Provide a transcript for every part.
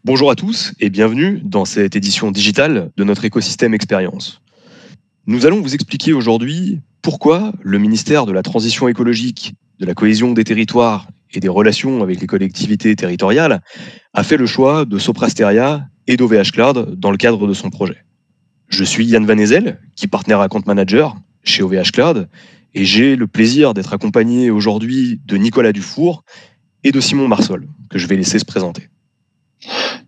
Bonjour à tous et bienvenue dans cette édition digitale de notre écosystème Expérience. Nous allons vous expliquer aujourd'hui pourquoi le ministère de la Transition écologique, de la cohésion des territoires et des relations avec les collectivités territoriales a fait le choix de Soprasteria et d'OVH Cloud dans le cadre de son projet. Je suis Yann Van Ezel, qui est Partner Account Manager chez OVH Cloud, et j'ai le plaisir d'être accompagné aujourd'hui de Nicolas Dufour et de Simon Marsol, que je vais laisser se présenter.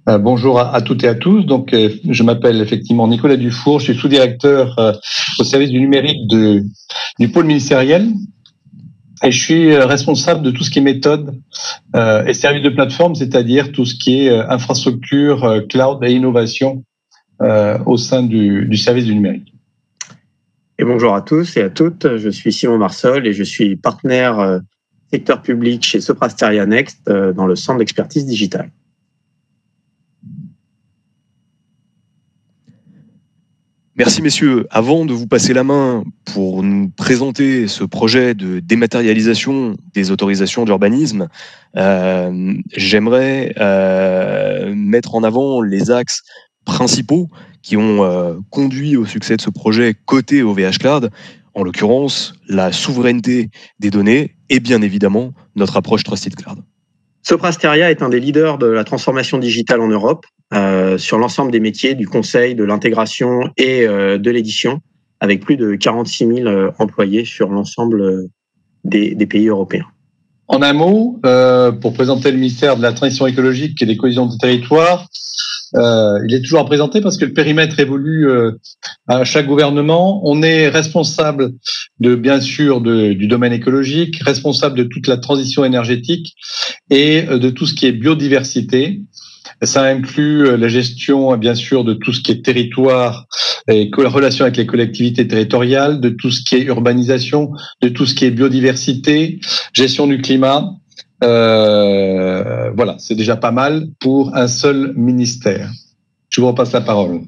Bonjour à toutes et à tous. Donc, je m'appelle effectivement Nicolas Dufour. Je suis sous-directeur au service du numérique du pôle ministériel et je suis responsable de tout ce qui est méthode et services de plateforme, c'est-à-dire tout ce qui est infrastructure, cloud et innovation au sein du service du numérique. Et bonjour à tous et à toutes. Je suis Simon Marsol et je suis partenaire secteur public chez Soprasteria Next dans le centre d'expertise digitale. Merci messieurs. Avant de vous passer la main pour nous présenter ce projet de dématérialisation des autorisations d'urbanisme, j'aimerais mettre en avant les axes principaux qui ont conduit au succès de ce projet côté OVH Cloud, en l'occurrence la souveraineté des données et bien évidemment notre approche Trusted Cloud. Soprasteria est un des leaders de la transformation digitale en Europe sur l'ensemble des métiers du conseil, de l'intégration et de l'édition, avec plus de 46 000 employés sur l'ensemble des pays européens. En un mot, pour présenter le ministère de la Transition écologique et des cohésions des territoires, il est toujours à présenter parce que le périmètre évolue à chaque gouvernement. On est responsable bien sûr du domaine écologique, responsable de toute la transition énergétique et de tout ce qui est biodiversité. Ça inclut la gestion, bien sûr, de tout ce qui est territoire et relation avec les collectivités territoriales, de tout ce qui est urbanisation, de tout ce qui est biodiversité, gestion du climat. Voilà, c'est déjà pas mal pour un seul ministère. Je vous repasse la parole.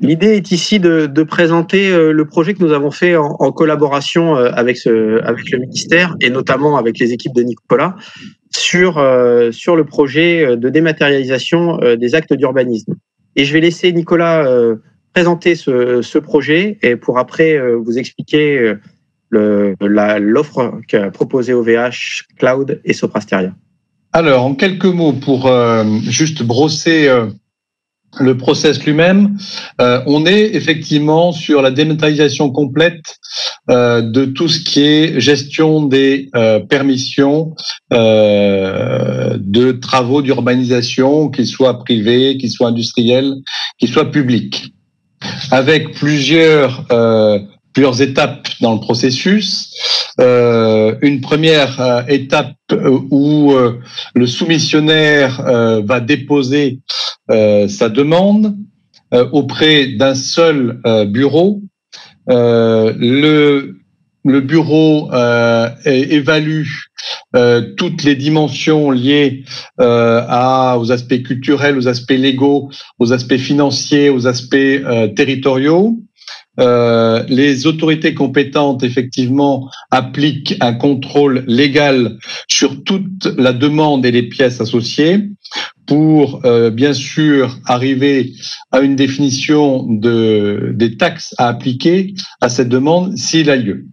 L'idée est ici de présenter le projet que nous avons fait en collaboration avec le ministère et notamment avec les équipes de Nicolas sur le projet de dématérialisation des actes d'urbanisme. Et je vais laisser Nicolas présenter ce projet et pour après vous expliquer l'offre qu'a proposée OVH Cloud et Soprasteria. Alors, en quelques mots, pour juste brosser le process lui-même, on est effectivement sur la dématérialisation complète de tout ce qui est gestion des permissions de travaux d'urbanisation, qu'ils soient privés, qu'ils soient industriels, qu'ils soient publics, avec plusieurs étapes dans le processus. Une première étape où le soumissionnaire va déposer sa demande auprès d'un seul bureau. Le bureau évalue toutes les dimensions liées aux aspects culturels, aux aspects légaux, aux aspects financiers, aux aspects territoriaux. Les autorités compétentes, effectivement, appliquent un contrôle légal sur toute la demande et les pièces associées pour, bien sûr, arriver à une définition des taxes à appliquer à cette demande s'il a lieu.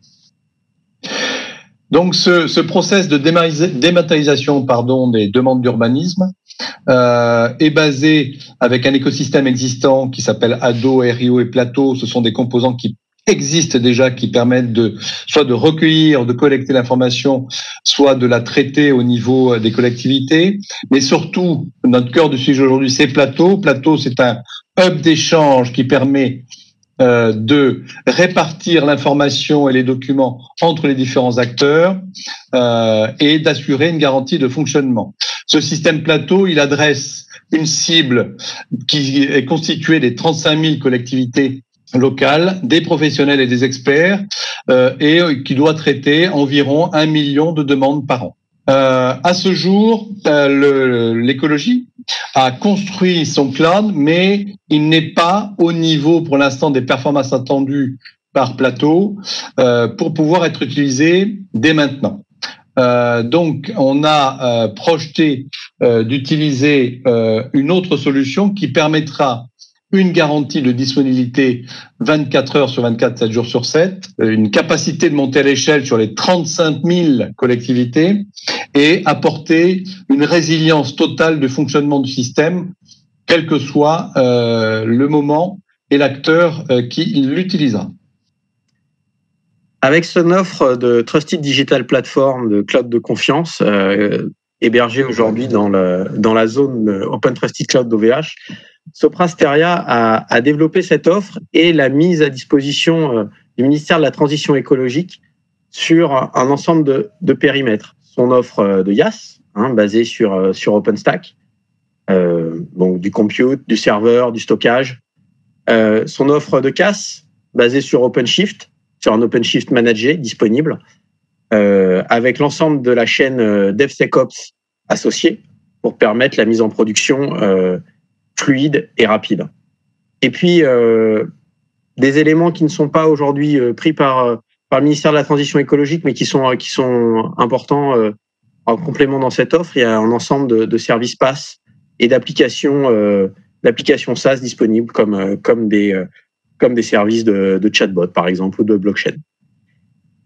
Donc, ce process de dématérialisation, des demandes d'urbanisme est basé avec un écosystème existant qui s'appelle ADO, RIO et Plateau. Ce sont des composants qui existent déjà, qui permettent soit de recueillir, de collecter l'information, soit de la traiter au niveau des collectivités. Mais surtout, notre cœur du sujet aujourd'hui, c'est Plateau. Plateau, c'est un hub d'échange qui permet de répartir l'information et les documents entre les différents acteurs et d'assurer une garantie de fonctionnement. Ce système Plateau, il adresse une cible qui est constituée des 35 000 collectivités locales, des professionnels et des experts et qui doit traiter environ 1 million de demandes par an. À ce jour, l'écologie a construit son cloud, mais il n'est pas au niveau pour l'instant des performances attendues par Plateau pour pouvoir être utilisé dès maintenant. Donc, on a projeté d'utiliser une autre solution qui permettra une garantie de disponibilité 24 heures sur 24, 7 jours sur 7, une capacité de monter à l'échelle sur les 35 000 collectivités et apporter une résilience totale de fonctionnement du système, quel que soit le moment et l'acteur qui l'utilisera. Avec son offre de Trusted Digital Platform de cloud de confiance, hébergée aujourd'hui dans la zone Open Trusted Cloud d'OVH, Sopra Steria a développé cette offre et l'a mise à disposition du ministère de la Transition écologique sur un ensemble de périmètres. Son offre de IaaS, basée sur OpenStack, donc du compute, du serveur, du stockage. Son offre de CAS, basée sur OpenShift, sur un OpenShift managé disponible, avec l'ensemble de la chaîne DevSecOps associée pour permettre la mise en production fluide et rapide. Et puis, des éléments qui ne sont pas aujourd'hui pris par le ministère de la Transition écologique, mais qui sont importants en complément dans cette offre. Il y a un ensemble de services PaaS et d'applications SaaS disponibles comme des services de chatbot, par exemple, ou de blockchain.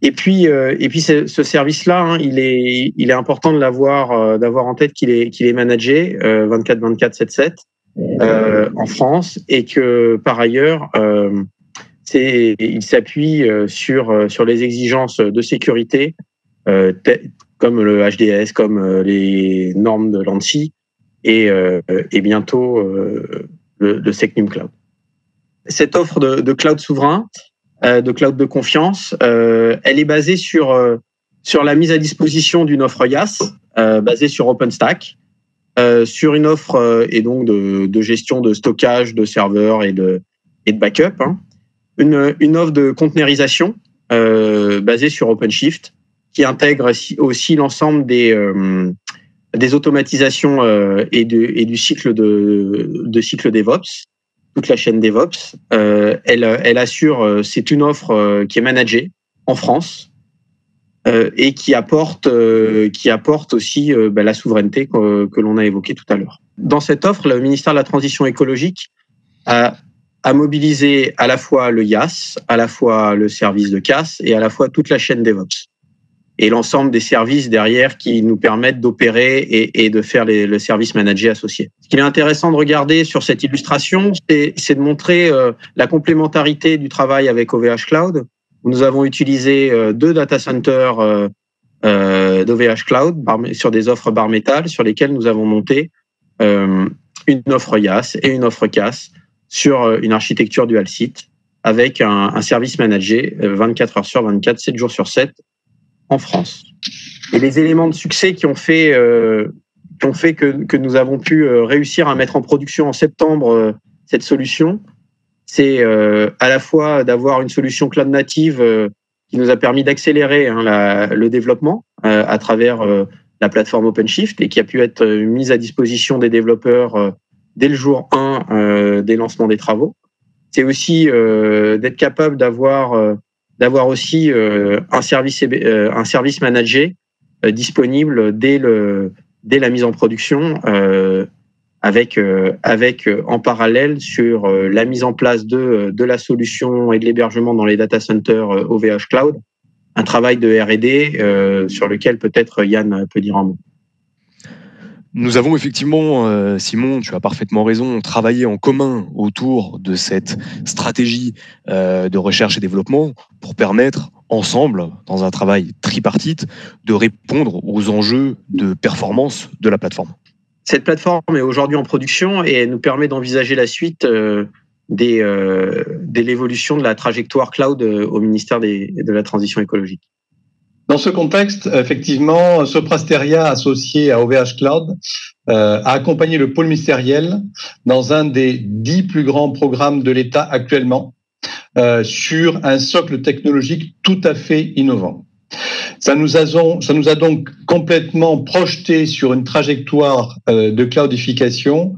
Et puis ce service-là, il est important de d'avoir en tête qu'il est managé 24/24, 7/7 en France, et que par ailleurs, il s'appuie sur les exigences de sécurité, comme le HDS, comme les normes de l'ANSSI et bientôt le SecNum Cloud. Cette offre de cloud souverain, de cloud de confiance, elle est basée sur la mise à disposition d'une offre IaaS basée sur OpenStack, sur une offre et donc de gestion de stockage, de serveurs et de backup, une offre de containerisation basée sur OpenShift qui intègre aussi l'ensemble des automatisations et du cycle de cycle DevOps, toute la chaîne DevOps. Elle assure, c'est une offre qui est managée en France et qui apporte aussi la souveraineté que l'on a évoquée tout à l'heure. Dans cette offre, le ministère de la Transition écologique a mobilisé à la fois le IaaS, à la fois le service de CAS et à la fois toute la chaîne DevOps et l'ensemble des services derrière qui nous permettent d'opérer et de faire le service managé associé. Ce qui est intéressant de regarder sur cette illustration, c'est de montrer la complémentarité du travail avec OVH Cloud. Nous avons utilisé 2 data centers d'OVH Cloud sur des offres bare metal sur lesquelles nous avons monté une offre IaaS et une offre CAS sur une architecture dual site avec un service managé 24 heures sur 24, 7 jours sur 7 en France. Et les éléments de succès qui ont fait que nous avons pu réussir à mettre en production en septembre cette solution, c'est à la fois d'avoir une solution cloud native qui nous a permis d'accélérer le développement à travers la plateforme OpenShift et qui a pu être mise à disposition des développeurs dès le jour 1 des lancements des travaux. C'est aussi d'être capable d'avoir aussi un service managé disponible dès la mise en production, avec en parallèle sur la mise en place de la solution et de l'hébergement dans les data centers OVH Cloud, un travail de R&D sur lequel peut-être Yann peut dire un mot. Nous avons effectivement, Simon, tu as parfaitement raison, travaillé en commun autour de cette stratégie de recherche et développement pour permettre ensemble, dans un travail tripartite, de répondre aux enjeux de performance de la plateforme. Cette plateforme est aujourd'hui en production et elle nous permet d'envisager la suite de l'évolution de la trajectoire cloud au ministère de la Transition écologique. Dans ce contexte, effectivement, Sopra Steria, associé à OVH Cloud, a accompagné le pôle ministériel dans un des 10 plus grands programmes de l'État actuellement, sur un socle technologique tout à fait innovant. Ça nous a donc complètement projeté sur une trajectoire de cloudification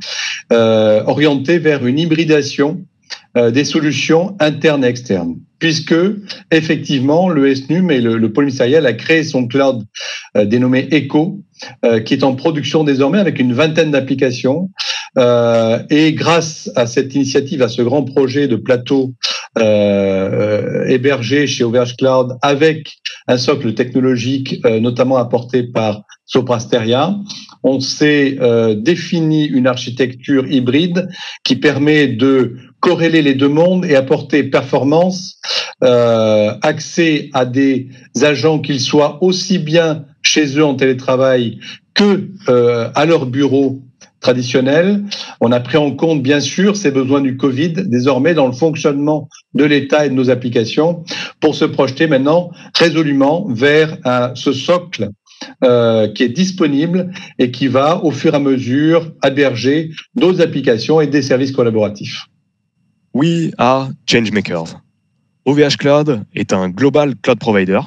orientée vers une hybridation des solutions internes et externes. puisque effectivement le SNUM et le pôle ministériel a créé son cloud dénommé Echo, qui est en production désormais avec une vingtaine d'applications. Et grâce à cette initiative, à ce grand projet de plateau hébergé chez OVH Cloud avec un socle technologique notamment apporté par Soprasteria, on s'est défini une architecture hybride qui permet de corréler les deux mondes et apporter performance, accès à des agents qu'ils soient aussi bien chez eux en télétravail que à leur bureau traditionnel. On a pris en compte, bien sûr, ces besoins du Covid, désormais dans le fonctionnement de l'État et de nos applications, pour se projeter maintenant résolument vers ce socle qui est disponible et qui va, au fur et à mesure, héberger d'autres applications et des services collaboratifs. We are changemakers. OVH Cloud est un global cloud provider.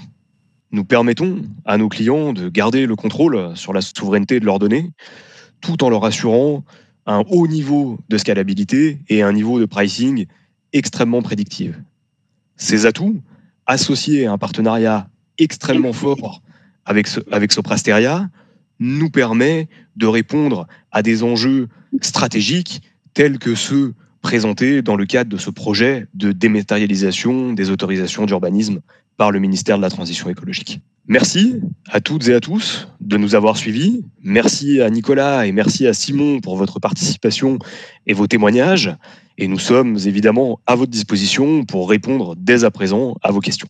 Nous permettons à nos clients de garder le contrôle sur la souveraineté de leurs données, tout en leur assurant un haut niveau de scalabilité et un niveau de pricing extrêmement prédictif. Ces atouts, associés à un partenariat extrêmement fort avec Soprasteria, nous permet de répondre à des enjeux stratégiques tels que ceux présentés dans le cadre de ce projet de dématérialisation des autorisations d'urbanisme par le ministère de la Transition écologique. Merci à toutes et à tous de nous avoir suivis. Merci à Nicolas et merci à Simon pour votre participation et vos témoignages. Et nous sommes évidemment à votre disposition pour répondre dès à présent à vos questions.